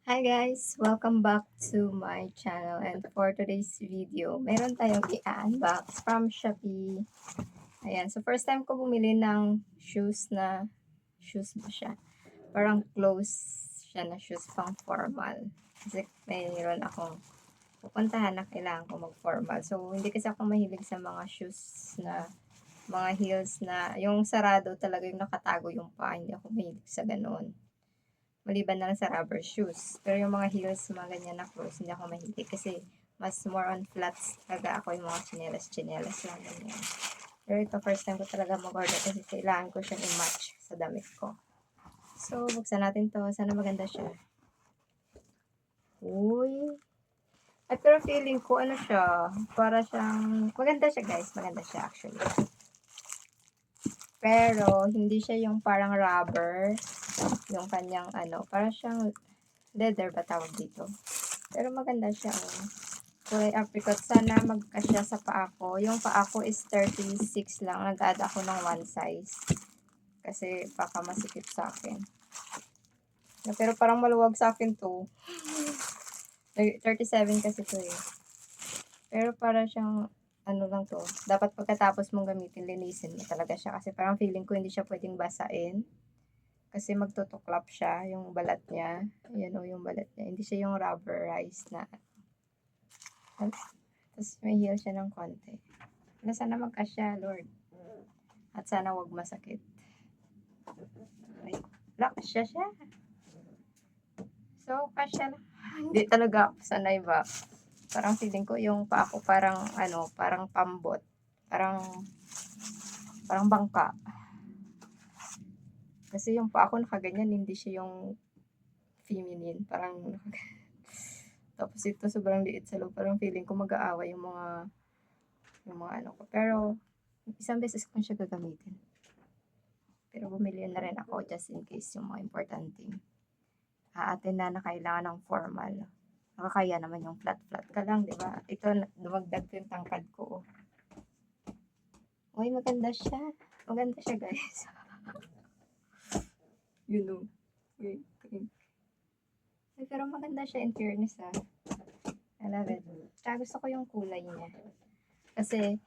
Hi guys! Welcome back to my channel, and for today's video, meron tayong i-unbox from Shopee. Ayan, so first time ko bumili ng shoes ba siya? Parang close siya na shoes pang formal. Kasi mayroon akong pupuntahan na kailangan ko mag-formal. So, hindi kasi ako mahilig sa mga shoes na mga heels na yung sarado talaga yung nakatago yung paa. Hindi ako mahilig sa ganoon. Maliban na lang sa rubber shoes. Pero yung mga heels, mga ganyan na close, hindi ako mahilig. Kasi mas more on flats talaga ako yung mga chinelas lang ganyan. Pero ito, first time ko talaga mag-order kasi kailangan ko siyang i-match sa damit ko. So, buksan natin to. Sana maganda siya. Uy! At pero feeling ko, ano siya, para siyang, maganda siya guys, maganda siya actually. Pero, hindi siya yung parang rubber, yung kanyang ano, para siyang leather ba tawag dito. Pero maganda siya, oh. Kulay apricot. Sana magkasya sa paa ko. Yung paa ko is 36 lang. Nag-add ako ng 1 size. Kasi baka masikip sa akin. Pero parang maluwag sa akin to. 37 kasi to eh. Pero para siyang, ano lang to. Dapat pagkatapos mong gamitin, linisin mo talaga siya. Kasi parang feeling ko hindi siya pwedeng basain. Kasi magtutuklap siya, yung balat niya. Ayan o, yung balat niya. Hindi siya yung rubberized na. Tapos may heel siya ng konti. Sana magkasya, Lord. At sana wag masakit. Ay, kasya siya. So, kasya na. Hindi talaga ako sanay ba. Parang feeling ko yung paa ko parang, ano, parang pambot. Parang bangka. Kasi yung paa ko nakaganyan, hindi siya yung feminine. Parang tapos ito sobrang liit sa loob. Parang feeling ko mag-aaway yung mga ano ko. Pero, isang beses ko siya gagamitin. Pero bumili na rin ako just in case yung mga importanteng aatin na kailangan ng formal. Nakakaya naman yung flat-flat ka lang, di ba? Ito, dumagdag ko yung tangkad ko. Uy, maganda siya. Maganda siya, guys. You know. Wait. Ay, pero maganda siya in fairness, ha. I love it. Tsaka gusto ko yung kulay niya. Kasi,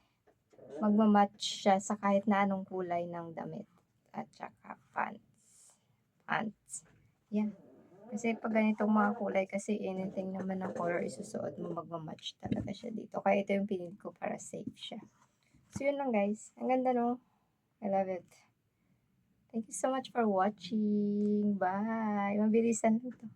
magmamatch siya sa kahit na anong kulay ng damit. At saka pants. Yan. Kasi pag ganitong mga kulay, kasi anything naman ng color isusuot mo, magmamatch talaga siya dito. Kaya ito yung pinili ko para safe siya. So, yun lang guys. Ang ganda no? I love it. Thank you so much for watching. Bye! Mabilisan lang to.